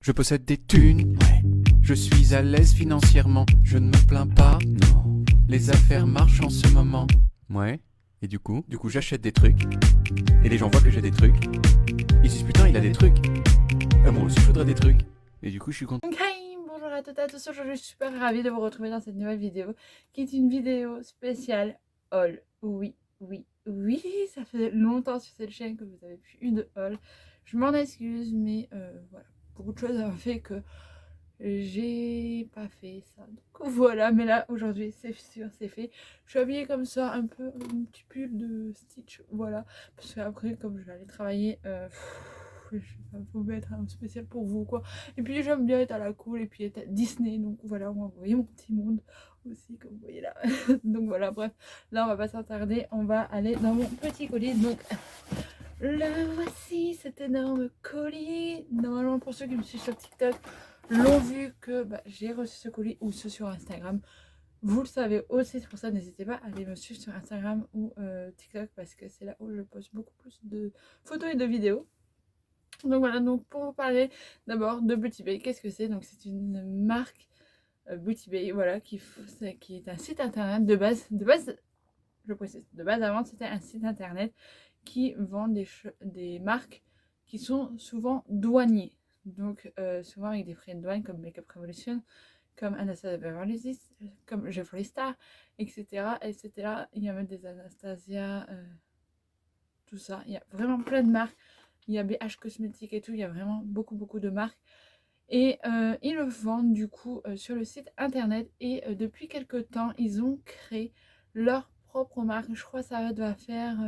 Je possède des thunes, ouais. Je suis à l'aise financièrement, je ne me plains pas, non. Les affaires marchent en ce moment, ouais. Et du coup j'achète des trucs, et les gens voient que j'ai des trucs. Ils disent putain il a des trucs, moi aussi je voudrais des trucs. Et du coup je suis content. Hey, bonjour à toutes et à tous, aujourd'hui je suis super ravie de vous retrouver dans cette nouvelle vidéo qui est une vidéo spéciale haul. Oui, ça fait longtemps sur cette chaîne que vous avez plus eu de haul. Je m'en excuse, mais voilà, beaucoup de choses ont fait que j'ai pas fait ça. Donc voilà, mais là aujourd'hui c'est sûr, c'est fait. Je suis habillée comme ça, un peu un petit pull de Stitch, voilà. Parce qu'après, comme je vais aller travailler, je vais pas vous mettre un spécial pour vous quoi. Et puis j'aime bien être à la cool et puis être à Disney, donc voilà, vous voyez mon petit monde aussi, comme vous voyez là. Donc voilà, bref, là on va pas s'attarder, on va aller dans mon petit colis. Donc le voici, cet énorme colis. Normalement, pour ceux qui me suivent sur TikTok l'ont vu que j'ai reçu ce colis, ou ceux sur Instagram. Vous le savez aussi, c'est pour ça n'hésitez pas à aller me suivre sur Instagram ou TikTok, parce que c'est là où je poste beaucoup plus de photos et de vidéos. Donc voilà, donc pour vous parler d'abord de Beauty Bay, qu'est-ce que c'est? Donc c'est une marque Beauty Bay, voilà, qui est un site internet de base, je précise, de base avant c'était un site internet qui vend des marques qui sont souvent douaniers. Donc souvent avec des frais de douane comme Makeup Revolution, comme Anastasia Beverly Hills, comme Jeffree Star, etc. etc. Il y a même des Anastasia, tout ça. Il y a vraiment plein de marques. Il y a BH Cosmétiques et tout. Il y a vraiment beaucoup de marques. Et ils le vendent du coup sur le site internet. Et depuis quelques temps, ils ont créé leur propre marque. Je crois que ça doit faire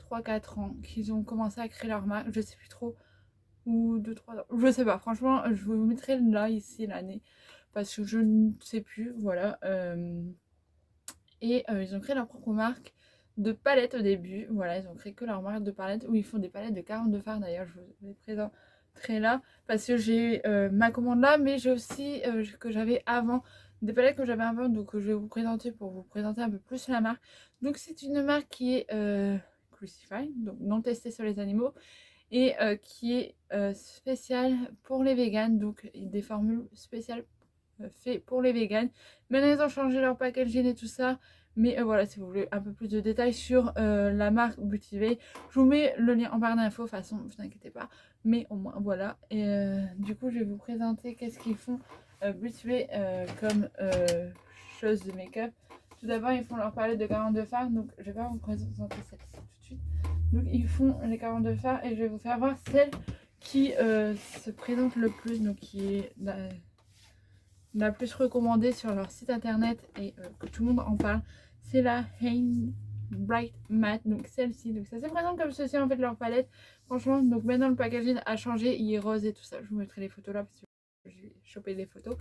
3-4 ans qu'ils ont commencé à créer leur marque. Je sais plus trop. Ou 2-3 ans. Je sais pas. Franchement, je vous mettrai là, ici, l'année. Parce que je ne sais plus. Voilà. Et ils ont créé leur propre marque de palettes au début. Voilà, ils ont créé que leur marque de palettes, où ils font des palettes de 42 fards. D'ailleurs, je vous les présenterai là, parce que j'ai ma commande là, mais j'ai aussi que j'avais avant, des palettes que j'avais avant, donc je vais vous présenter pour vous présenter un peu plus la marque. Donc c'est une marque qui est crucified, donc non testée sur les animaux, et qui est spéciale pour les véganes, donc des formules spéciales fait pour les véganes. Maintenant ils ont changé leur packaging et tout ça, mais voilà, si vous voulez un peu plus de détails sur la marque Beauty Bay, je vous mets le lien en barre d'infos. De toute façon, vous inquiétez pas, mais au moins voilà. Et du coup je vais vous présenter qu'est-ce qu'ils font Beauty Bay comme chose de make-up. Tout d'abord ils font leur palette de 42 fards, donc je vais pas vous présenter celle-ci tout de suite. Donc ils font les 42 fards et je vais vous faire voir celle qui se présente le plus, donc qui est la plus recommandée sur leur site internet et que tout le monde en parle. C'est la Hain Bright Matte, donc celle-ci. Donc ça se présente comme ceci en fait, leur palette. Franchement, donc maintenant le packaging a changé, il est rose et tout ça. Je vous mettrai les photos là parce que j'ai chopé des photos.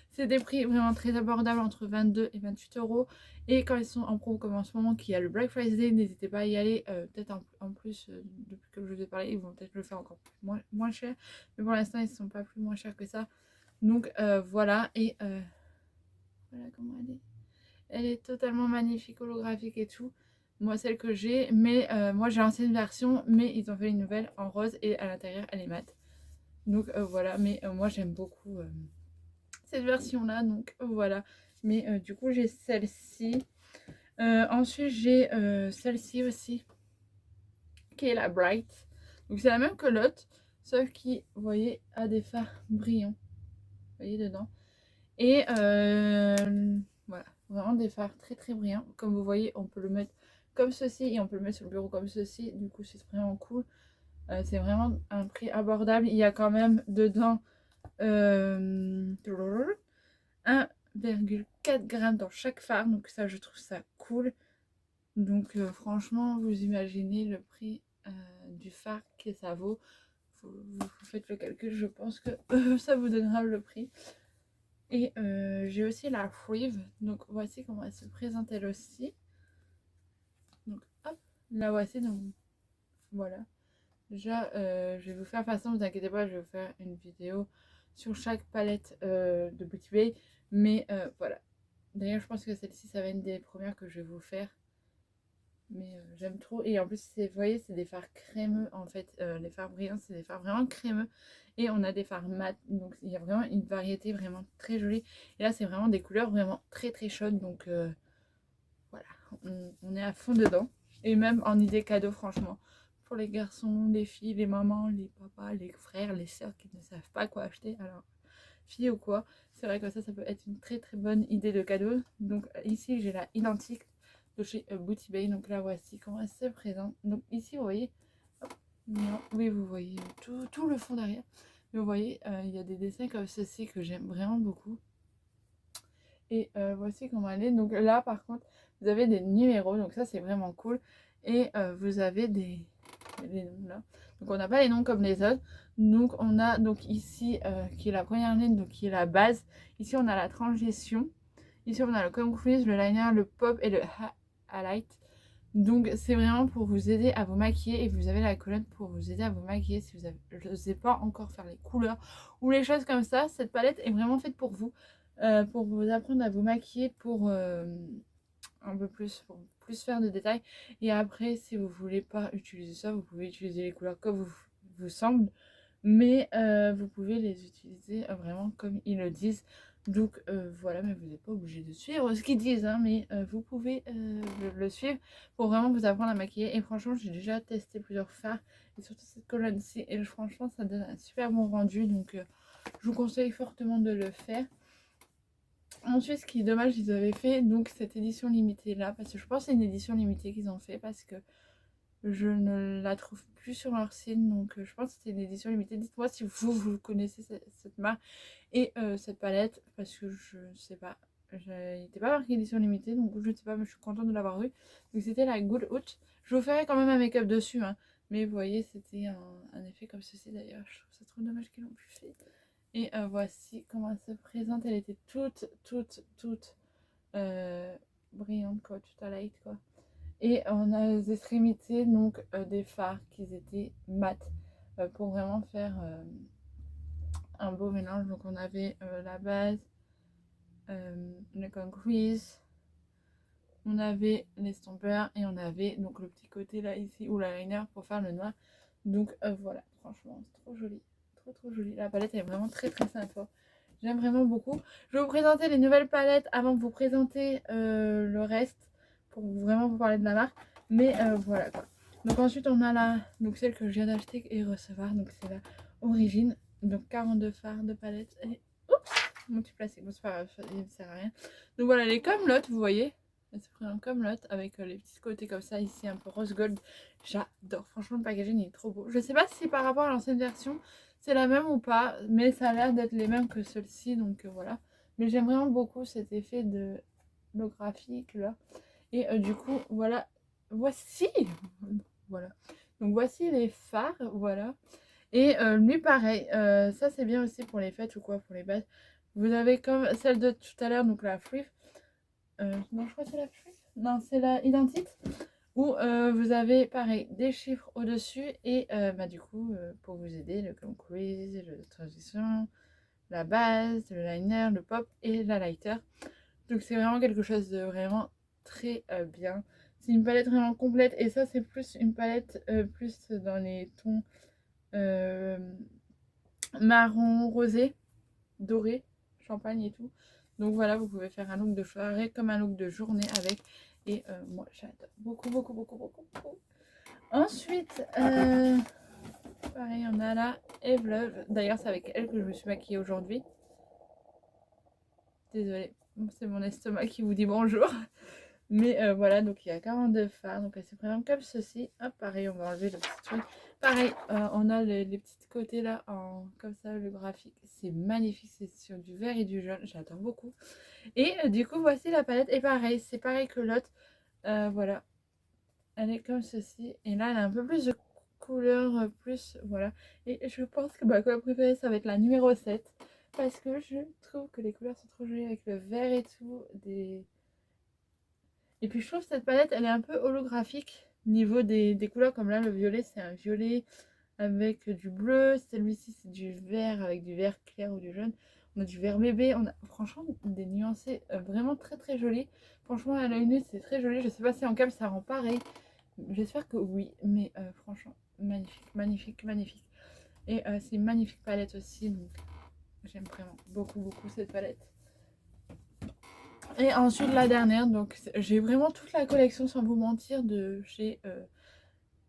C'est des prix vraiment très abordables, entre 22 et 28 euros. Et quand ils sont en promo comme en ce moment, qui a le Black Friday, n'hésitez pas à y aller. Peut-être en plus, depuis que je vous ai parlé, ils vont peut-être le faire encore moins cher. Mais pour l'instant, ils ne sont pas plus moins chers que ça. Donc voilà, et voilà comment elle est. Elle est totalement magnifique, holographique et tout. Moi, celle que j'ai, mais moi j'ai l'ancienne version, mais ils ont fait une nouvelle en rose et à l'intérieur elle est mate. Donc voilà, mais moi j'aime beaucoup cette version là, donc voilà. Mais du coup, j'ai celle-ci. Ensuite, j'ai celle-ci aussi, qui est la Bright. Donc c'est la même que l'autre, sauf qui, vous voyez, a des fards brillants. Vous voyez dedans. Et voilà, vraiment des fards très brillants. Comme vous voyez, on peut le mettre comme ceci et on peut le mettre sur le bureau comme ceci. Du coup, c'est vraiment cool. C'est vraiment un prix abordable. Il y a quand même dedans 1,4 g dans chaque fard. Donc ça, je trouve ça cool. Donc franchement, vous imaginez le prix du fard que ça vaut. Vous faites le calcul, je pense que ça vous donnera le prix. Et j'ai aussi la Freeve, donc voici comment elle se présente elle aussi. Donc hop, la voici, donc voilà. Déjà, je vais vous faire, de toute façon, ne vous inquiétez pas, je vais vous faire une vidéo sur chaque palette de Beauty Bay. Mais voilà. D'ailleurs, je pense que celle-ci, ça va être une des premières que je vais vous faire. Mais j'aime trop. Et en plus, vous voyez, c'est des fards crémeux. En fait, les fards brillants, c'est des fards vraiment crémeux. Et on a des fards mat. Donc, il y a vraiment une variété vraiment très jolie. Et là, c'est vraiment des couleurs vraiment très très chaudes. Donc, voilà, on est à fond dedans. Et même en idée cadeau, franchement. Pour les garçons, les filles, les mamans, les papas, les frères, les sœurs qui ne savent pas quoi acheter. Alors, filles ou quoi, c'est vrai que ça peut être une très très bonne idée de cadeau. Donc, ici, j'ai la identique de chez Booty Bay. Donc là, voici comment elle se présente. Donc ici, vous voyez, hop, non, oui, vous voyez tout le fond derrière. Mais vous voyez, il y a des dessins comme ceci que j'aime vraiment beaucoup. Et voici comment elle est. Donc là, par contre, vous avez des numéros. Donc ça, c'est vraiment cool. Et vous avez des noms là. Donc on n'a pas les noms comme les autres. Donc on a donc ici qui est la première ligne, donc qui est la base. Ici, on a la transition. Ici, on a le concrete, le liner, le pop et le highlight. Donc c'est vraiment pour vous aider à vous maquiller, et vous avez la colonne pour vous aider à vous maquiller si vous n'osez pas encore faire les couleurs ou les choses comme ça. Cette palette est vraiment faite pour vous apprendre à vous maquiller, pour un peu plus, pour plus faire de détails. Et après, si vous voulez pas utiliser ça, vous pouvez utiliser les couleurs comme vous semble, mais vous pouvez les utiliser vraiment comme ils le disent. Donc voilà, mais vous n'êtes pas obligé de suivre ce qu'ils disent, hein, mais vous pouvez le suivre pour vraiment vous apprendre à maquiller. Et franchement, j'ai déjà testé plusieurs fards, et surtout cette colonne-ci, et franchement, ça donne un super bon rendu. Donc je vous conseille fortement de le faire. Ensuite, ce qui est dommage, ils avaient fait donc cette édition limitée là, parce que je pense que c'est une édition limitée qu'ils ont fait, parce que je ne la trouve plus sur leur site. Donc je pense que c'était une édition limitée. Dites-moi si vous connaissez cette marque et cette palette, parce que je ne sais pas, il n'était pas marqué édition limitée, donc je ne sais pas, mais je suis contente de l'avoir eu. Donc c'était la Good Out. Je vous ferai quand même un make-up dessus, hein, mais vous voyez, c'était un effet comme ceci. D'ailleurs, je trouve ça trop dommage qu'ils l'ont plus fait. Et voici comment elle se présente. Elle était toute brillante, quoi, toute à light, quoi. Et on a les extrémités, donc des fards qui étaient mat, pour vraiment faire un beau mélange. Donc on avait la base, le concrete, on avait l'estompeur, et on avait donc le petit côté là ici, ou la liner pour faire le noir. Donc voilà, franchement c'est trop joli, trop joli. La palette est vraiment très sympa, j'aime vraiment beaucoup. Je vais vous présenter les nouvelles palettes avant de vous présenter le reste, pour vraiment vous parler de la marque. Mais voilà quoi. Donc ensuite on a donc celle que je viens d'acheter et recevoir. Donc c'est la Origine. Donc 42 fards de palette. Et oups, mon petit plastique. Bon, c'est pas grave, il ne sert à rien. Donc voilà, les comme l'autre, vous voyez. Elle se présente comme l'autre, avec les petits côtés comme ça ici, un peu rose gold. J'adore. Franchement, le packaging il est trop beau. Je sais pas si par rapport à l'ancienne version c'est la même ou pas, mais ça a l'air d'être les mêmes que celle-ci. Donc voilà. Mais j'aime vraiment beaucoup cet effet de holographique là. Et du coup, voilà. Voici, voilà. Donc voici les fards, voilà. Et lui pareil, ça c'est bien aussi pour les fêtes ou quoi, pour les bases. Vous avez comme celle de tout à l'heure, donc la Free. Non, je crois que c'est la Free. Non, c'est la identique. Où vous avez pareil des chiffres au-dessus, et bah, du coup, pour vous aider, le concrete, le transition, la base, le liner, le pop et la lighter. Donc c'est vraiment quelque chose de vraiment très bien. C'est une palette vraiment complète, et ça c'est plus une palette plus dans les tons marron, rosé, doré, champagne et tout. Donc voilà, vous pouvez faire un look de soirée comme un look de journée avec. Et moi j'adore beaucoup. Ensuite, pareil, on a la Eve Love. D'ailleurs c'est avec elle que je me suis maquillée aujourd'hui. Désolée, c'est mon estomac qui vous dit bonjour. Mais voilà, donc il y a 42 fards. Donc elle se présente comme ceci. Hop, pareil, on va enlever le petit truc. Pareil, on a les petits côtés là, comme ça, le graphique. C'est magnifique, c'est sur du vert et du jaune. J'adore beaucoup. Et du coup, voici la palette. Et pareil, c'est pareil que l'autre. Voilà. Elle est comme ceci. Et là, elle a un peu plus de couleurs, plus, voilà. Et je pense que ma couleur préférée, ça va être la numéro 7. Parce que je trouve que les couleurs sont trop jolies avec le vert et tout. Et puis je trouve que cette palette, elle est un peu holographique niveau des couleurs. Comme là, le violet, c'est un violet avec du bleu. Celui-ci, c'est du vert avec du vert clair ou du jaune. On a du vert bébé. On a franchement des nuancés vraiment très jolies. Franchement, à l'œil nu, c'est très joli. Je sais pas si en cam ça rend pareil. J'espère que oui, mais franchement, magnifique, magnifique, magnifique. Et c'est une magnifique palette aussi, donc j'aime vraiment beaucoup, beaucoup cette palette. Et ensuite la dernière, donc j'ai vraiment toute la collection sans vous mentir de chez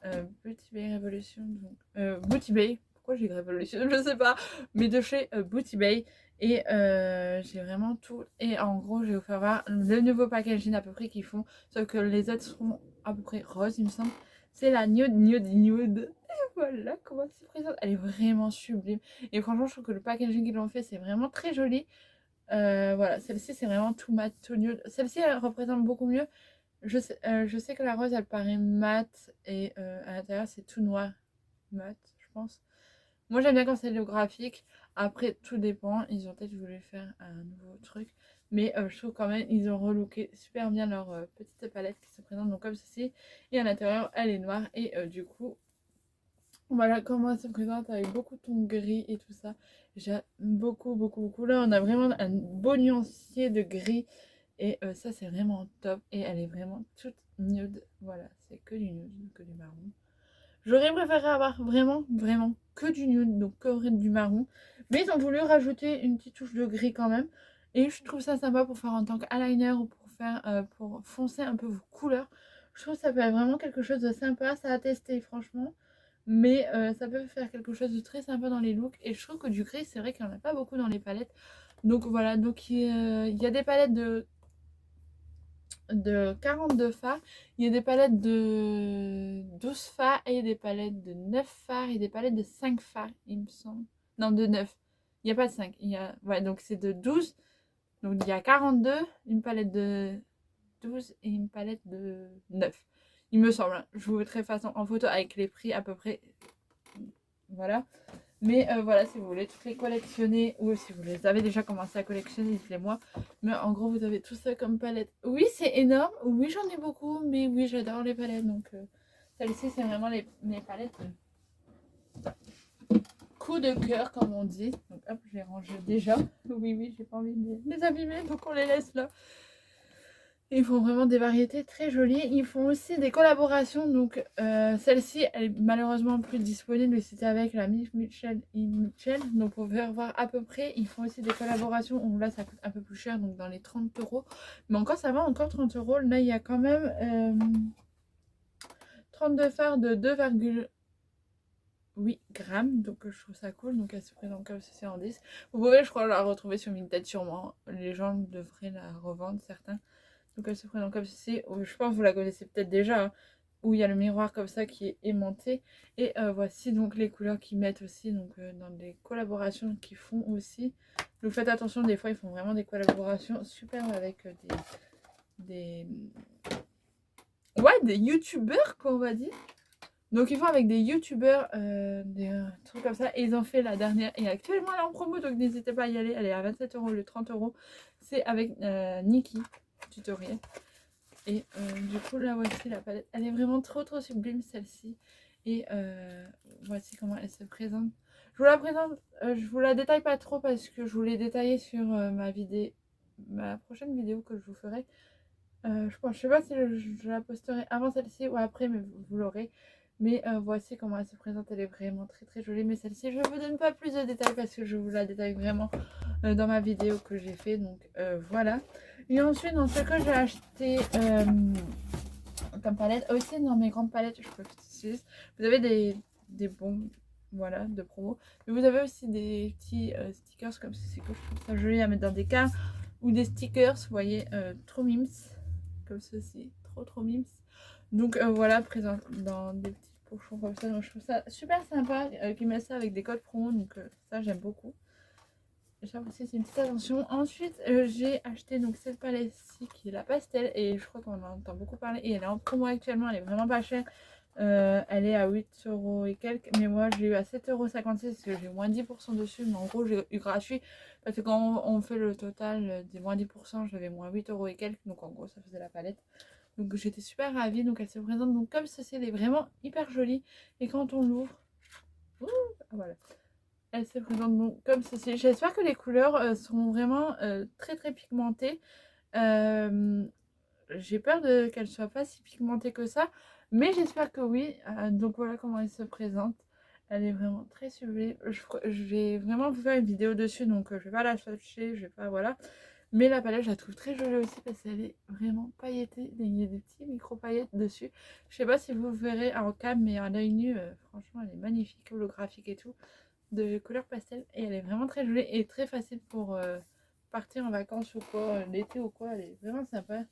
Beauty Bay Revolution. Beauty Bay, pourquoi j'ai Revolution, je sais pas, mais de chez Beauty Bay. Et j'ai vraiment tout. Et en gros, je vais vous faire voir le nouveau packaging à peu près qu'ils font, sauf que les autres seront à peu près roses, il me semble. C'est la Nude Nude Nude. Et voilà comment elle se présente. Elle est vraiment sublime. Et franchement, je trouve que le packaging qu'ils ont fait, c'est vraiment très joli. Voilà, celle-ci c'est vraiment tout mat, tout nude. Celle-ci elle représente beaucoup mieux. Je sais que la rose elle paraît mat et à l'intérieur c'est tout noir mat, je pense. Moi j'aime bien quand c'est le graphique. Après tout dépend, ils ont peut-être voulu faire un nouveau truc. Mais je trouve quand même ils ont relooké super bien leur petite palette qui se présente donc comme ceci. Et à l'intérieur elle est noire et du coup voilà comment elle se présente avec beaucoup de tons gris et tout ça. J'aime beaucoup, beaucoup, beaucoup. Là, on a vraiment un beau nuancier de gris. Et ça, c'est vraiment top. Et elle est vraiment toute nude. Voilà, c'est que du nude, que du marron. J'aurais préféré avoir vraiment, vraiment que du nude, donc que du marron. Mais ils ont voulu rajouter une petite touche de gris quand même. Et je trouve ça sympa pour faire en tant qu'eyeliner ou pour faire pour foncer un peu vos couleurs. Je trouve que ça peut être vraiment quelque chose de sympa. Ça a testé, franchement. Mais ça peut faire quelque chose de très sympa dans les looks. Et je trouve que du gris, c'est vrai qu'il n'y en a pas beaucoup dans les palettes. Donc voilà, donc il y a des palettes de 42 fards, il y a des palettes de 12 fards et des palettes de 9 fards et des palettes de 5 fards, il me semble. Non, de 9. Il n'y a pas de 5. Il y a... Ouais, donc c'est de 12. Donc il y a 42, une palette de 12 et une palette de 9. Il me semble. Je vous mettrai façon en photo avec les prix à peu près. Voilà. Mais voilà, si vous voulez toutes les collectionner ou si vous les avez déjà commencé à collectionner, dites-les moi. Mais en gros, vous avez tout ça comme palette. Oui, c'est énorme. Oui, j'en ai beaucoup. Mais oui, j'adore les palettes. Donc, celle-ci, c'est vraiment mes palettes. Coup de cœur, comme on dit. Donc, hop, je les range déjà. Oui, oui, j'ai pas envie de les abîmer. Donc, on les laisse là. Ils font vraiment des variétés très jolies. Ils font aussi des collaborations. Donc, celle-ci, elle est malheureusement plus disponible. C'était avec la Michel et Michel. Donc, pour faire voir à peu près, ils font aussi des collaborations où là, ça coûte un peu plus cher. Donc, dans les 30 €. Mais encore, ça va, encore 30 €. Là, il y a quand même 32 fards de 2,8 grammes. Donc, je trouve ça cool. Donc, elle se présente comme ceci en 10. Vous pouvez, je crois, la retrouver sur Vinted sûrement. Les gens devraient la revendre, certains. Donc elle se présente comme ceci, je pense que vous la connaissez peut-être déjà, hein, où il y a le miroir comme ça qui est aimanté. Et voici donc les couleurs qu'ils mettent aussi donc, dans des collaborations qu'ils font aussi. Donc faites attention, des fois ils font vraiment des collaborations super avec des youtubeurs quoi on va dire. Donc ils font avec des youtubeurs, des trucs comme ça. Et ils ont fait la dernière. Et actuellement elle est en promo donc n'hésitez pas à y aller. Elle est à 27 €, le 30 €. C'est avec Nikki. Tutoriel. Et du coup là voici la palette, elle est vraiment trop sublime celle-ci. Et voici comment elle se présente. Je vous la présente, je vous la détaille pas trop parce que je voulais détailler sur ma prochaine vidéo que je vous ferai. Je sais pas si je la posterai avant celle-ci ou après, mais vous l'aurez. Mais voici comment elle se présente, elle est vraiment très jolie. Mais celle-ci, je ne vous donne pas plus de détails parce que je vous la détaille vraiment dans ma vidéo que j'ai fait. Donc voilà. Et ensuite, dans ce que j'ai acheté comme palette, aussi dans mes grandes palettes, je peux utiliser. Vous avez des bons, voilà, de promo. Mais vous avez aussi des petits stickers comme ceci que je trouve ça joli à mettre dans des cartes. Ou des stickers, vous voyez, trop mimes. Comme ceci, trop mimes. Donc voilà, présent dans des petits pochons comme ça. Donc je trouve ça super sympa qu'ils mettent ça avec des codes promo. Donc ça, j'aime beaucoup. J'apprécie, c'est une petite attention. Ensuite, j'ai acheté donc cette palette-ci qui est la pastel. Et je crois qu'on en entend beaucoup parler. Et elle est en promo actuellement, elle est vraiment pas chère. Elle est à 8 € et quelques. Mais moi, j'ai eu à 7,56 € parce que j'ai moins 10% dessus. Mais en gros, j'ai eu gratuit. Parce que quand on fait le total des moins 10%, j'avais moins 8 € et quelques. Donc en gros, ça faisait la palette. Donc j'étais super ravie. Donc elle se présente donc comme ceci. Elle est vraiment hyper jolie. Et quand on l'ouvre, voilà. Elle se présente donc comme ceci. J'espère que les couleurs seront vraiment très pigmentées. J'ai peur qu'elles ne soient pas si pigmentées que ça. Mais j'espère que oui. Donc voilà comment elle se présente. Elle est vraiment très sublime. Je vais vraiment vous faire une vidéo dessus, donc je vais pas la chercher, je vais pas, voilà. Mais la palette, je la trouve très jolie aussi parce qu'elle est vraiment pailletée. Il y a des petits micro paillettes dessus. Je sais pas si vous verrez en cam, mais à l'œil nu, franchement, elle est magnifique, holographique et tout, de couleur pastel. Et elle est vraiment très jolie et très facile pour partir en vacances ou quoi, l'été ou quoi. Elle est vraiment sympa.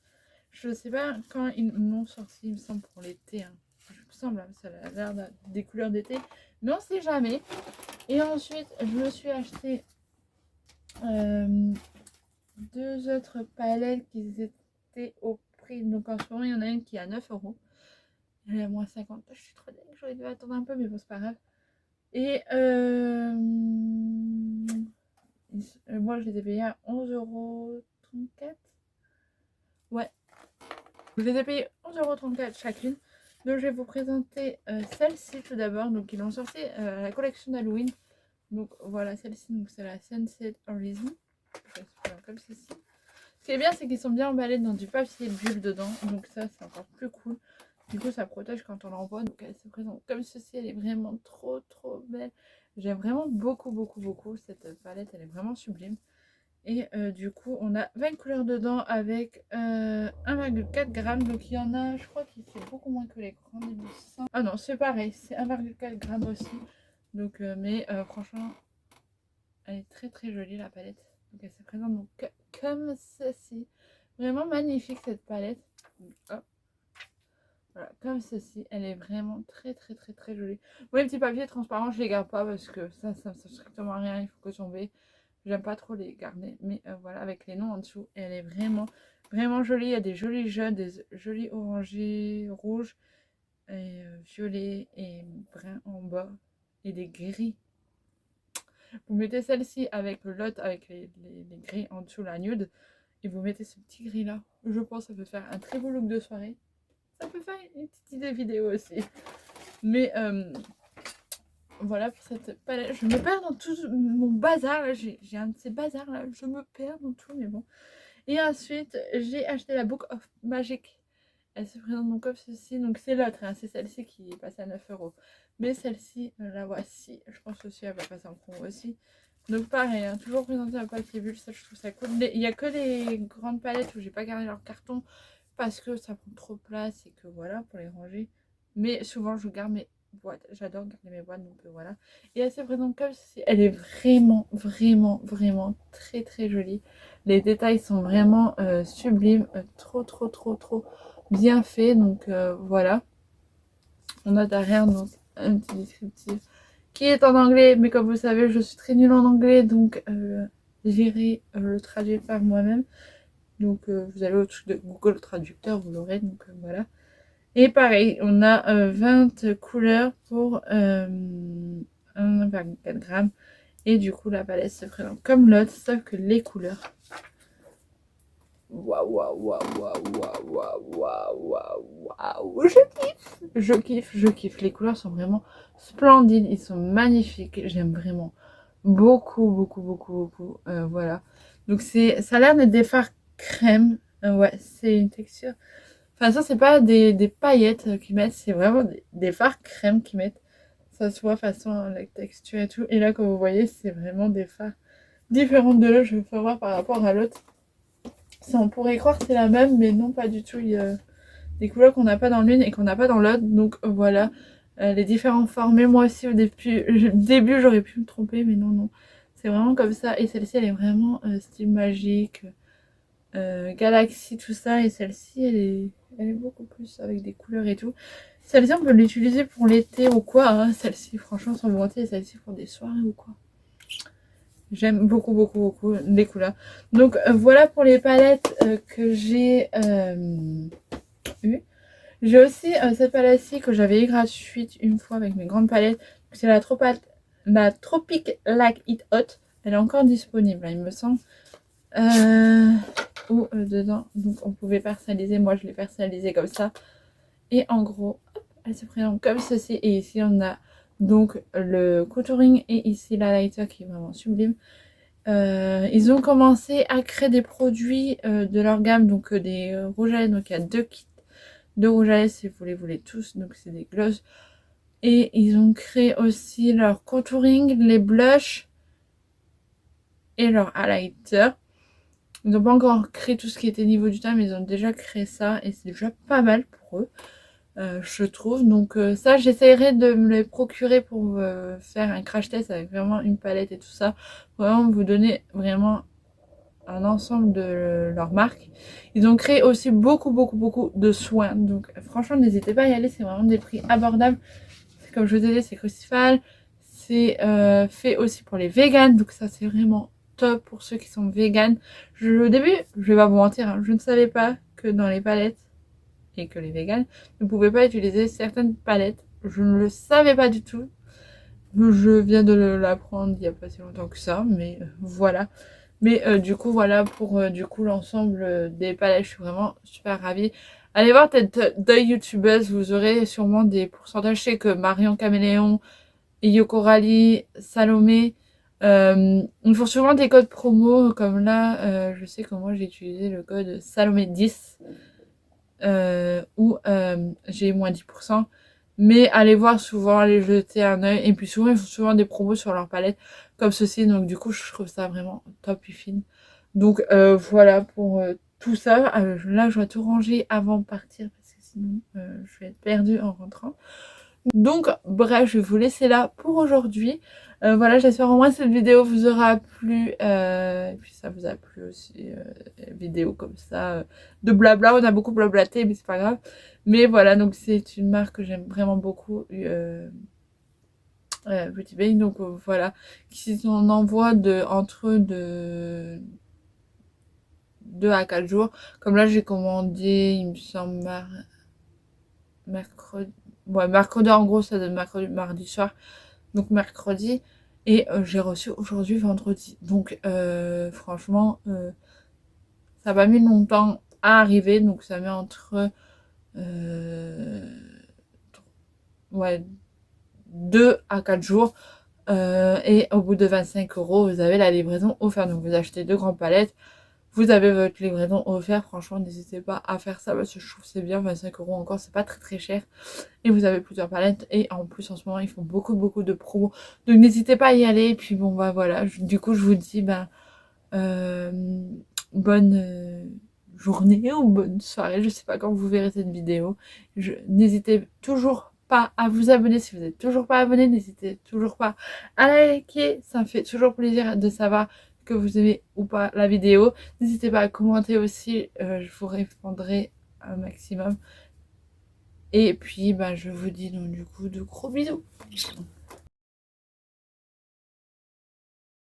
Je sais pas quand ils l'ont sorti, il me semble, pour l'été. Hein. Il me semble, hein, ça a l'air des couleurs d'été. Mais on sait jamais. Et ensuite, je me suis acheté deux autres palettes qui étaient au prix. Donc en ce moment, il y en a une qui est à 9 €. Elle est à moins 50. Je suis trop dingue. J'aurais dû attendre un peu, mais bon, c'est pas grave. Et moi, je les ai payées à 11,34 €. Ouais. Je les ai payées 11,34 € chacune. Donc je vais vous présenter celle-ci tout d'abord. Donc ils l'ont sorti la collection d'Halloween. Donc voilà, celle-ci, c'est la Sunset Horizon. Comme ceci. Ce qui est bien, c'est qu'ils sont bien emballés dans du papier bulle dedans. Donc ça, c'est encore plus cool. Du coup, ça protège quand on l'envoie. Donc elle se présente comme ceci. Elle est vraiment trop belle. J'aime vraiment beaucoup cette palette. Elle est vraiment sublime. Et du coup, on a 20 couleurs dedans avec 1,4 g. Donc il y en a, je crois qu'il fait beaucoup moins que l'écran. Ah non, c'est pareil. C'est 1,4 g aussi. Donc, mais franchement, elle est très jolie la palette. Donc elle se présente donc comme ceci. Vraiment magnifique cette palette. Hop. Voilà, comme ceci. Elle est vraiment très jolie. Bon, les petits papiers transparents, je les garde pas parce que ça ne sert strictement à rien. Il faut que tomber. J'aime pas trop les garder. Mais voilà, avec les noms en dessous. Elle est vraiment jolie. Il y a des jolis jaunes, des jolis orangés, rouges, et violets et bruns en bas. Et des gris. Vous mettez celle-ci avec l'autre, avec les gris en dessous, la nude. Et vous mettez ce petit gris là. Je pense que ça peut faire un très beau look de soirée. Ça peut faire une petite idée vidéo aussi. Mais voilà pour cette palette. Je me perds dans tout mon bazar là. J'ai un de ces bazars là. Je me perds dans tout, mais bon. Et ensuite, j'ai acheté la Book of Magic. Elle se présente donc comme ceci. Donc c'est l'autre, hein, c'est celle-ci qui est passée à 9 €. Mais celle-ci, la voici. Je pense aussi elle va passer en promo aussi. Donc pareil, hein, toujours présenter un papier bulle, ça je trouve ça cool. Il n'y a que les grandes palettes où j'ai pas gardé leur carton parce que ça prend trop de place et que voilà, pour les ranger. Mais souvent je garde mes boîtes, j'adore garder mes boîtes, donc voilà. Et elle se présente comme ceci. Elle est vraiment très jolie. Les détails sont vraiment sublimes, trop bien fait. Donc voilà. On a derrière donc un petit descriptif qui est en anglais, mais comme vous savez, je suis très nulle en anglais, donc j'irai le traduire par moi-même. Donc vous allez au truc de Google Traducteur, vous l'aurez, donc voilà. Et pareil, on a 20 couleurs pour 1,4 g. Et du coup, la palette se présente comme l'autre, sauf que les couleurs. Waouh, je kiffe. Les couleurs sont vraiment splendides, ils sont magnifiques. J'aime vraiment beaucoup. Voilà. Donc ça a l'air d'être des fards crème. Ouais, c'est une texture. Enfin, ça, c'est pas des paillettes qu'ils mettent, c'est vraiment des fards crème qu'ils mettent. Ça se voit façon la texture et tout. Et là, comme vous voyez, c'est vraiment des fards différents de l'autre. Je vais faire voir par rapport à l'autre. Ça, on pourrait croire que c'est la même, mais non, pas du tout. Il y a des couleurs qu'on n'a pas dans l'une et qu'on n'a pas dans l'autre. Donc voilà, les différents formats. Moi aussi, au début j'aurais pu me tromper, mais non. C'est vraiment comme ça. Et celle-ci, elle est vraiment style magique, galaxie, tout ça. Et celle-ci, elle est beaucoup plus avec des couleurs et tout. Celle-ci, on peut l'utiliser pour l'été ou quoi. Hein. Celle-ci, franchement, sans vanter. Et celle-ci pour des soirées ou quoi. J'aime beaucoup les couleurs. Donc voilà pour les palettes que j'ai eues. J'ai aussi cette palette-ci que j'avais eu gratuite une fois avec mes grandes palettes. C'est la Tropic Like It Hot. Elle est encore disponible, il me semble. Ou dedans, donc on pouvait personnaliser. Moi, je l'ai personnalisée comme ça. Et en gros, hop, elle se présente comme ceci. Et ici, on a donc le contouring et ici la lighter qui est vraiment sublime. Ils ont commencé à créer des produits de leur gamme, donc des rouges à lèvres. Donc il y a deux kits. de rouge à lèvres si vous les voulez tous. Donc c'est des gloss. Et ils ont créé aussi leur contouring, les blushs et leur highlighter. Ils n'ont pas encore créé tout ce qui était niveau du teint, mais ils ont déjà créé ça et c'est déjà pas mal pour eux, je trouve. Donc ça, j'essaierai de me les procurer pour faire un crash test avec vraiment une palette et tout ça. Vraiment vous donner vraiment un ensemble de leur marque. Ils ont créé aussi beaucoup de soins. Donc franchement, n'hésitez pas à y aller, c'est vraiment des prix abordables. Comme je vous ai dit, c'est Crucifal. C'est fait aussi pour les véganes, donc ça c'est vraiment top pour ceux qui sont véganes. Au début, je vais pas vous mentir, hein, je ne savais pas que dans les palettes et que les véganes ne pouvaient pas utiliser certaines palettes. Je ne le savais pas du tout. Je viens de l'apprendre il n'y a pas si longtemps que ça, mais voilà. Mais du coup, voilà pour du coup l'ensemble des palettes. Je suis vraiment super ravie. Allez voir peut-être d'autres youtubeuses, vous aurez sûrement des pourcentages. Je sais que Marion Caméléon, Yoko Rally, Salomé, ils font souvent des codes promo. Comme là, je sais que moi j'ai utilisé le code Salomé 10 où j'ai moins 10%. Mais allez voir souvent, allez jeter un oeil. Et puis souvent, ils font souvent des promos sur leur palette comme ceci. Donc du coup, je trouve ça vraiment top et fine. Donc voilà pour tout ça. Là, je dois tout ranger avant de partir parce que sinon, je vais être perdue en rentrant. Donc bref, je vais vous laisser là pour aujourd'hui. Voilà, j'espère au moins cette vidéo vous aura plu. Et puis ça vous a plu aussi, vidéo comme ça, de blabla. On a beaucoup blablaté, mais c'est pas grave. Mais voilà, donc c'est une marque que j'aime vraiment beaucoup, Beauty Bay. Donc voilà, qui on envoie entre 2 à 4 jours. Comme là, j'ai commandé, il me semble, mercredi. Ouais, mercredi en gros, ça donne mercredi, mardi soir. Donc mercredi. Et j'ai reçu aujourd'hui vendredi. Donc franchement, ça va mis longtemps à arriver. Donc ça met entre ouais, 2 à 4 jours. Et au bout de 25 euros, vous avez la livraison offerte. Donc vous achetez 2 grandes palettes. Vous avez votre livraison offerte. Franchement, n'hésitez pas à faire ça parce que je trouve que c'est bien. 25 euros encore, c'est pas très cher. Et vous avez plusieurs palettes. Et en plus, en ce moment, ils font beaucoup de promos. Donc n'hésitez pas à y aller. Et puis bon, bah voilà. Du coup, je vous dis, bonne journée ou bonne soirée. Je sais pas quand vous verrez cette vidéo. N'hésitez toujours pas à vous abonner si vous n'êtes toujours pas abonné. N'hésitez toujours pas à liker. Ça me fait toujours plaisir de savoir que vous aimez ou pas la vidéo. N'hésitez pas à commenter aussi. Je vous répondrai un maximum. Et puis, je vous dis donc du coup de gros bisous.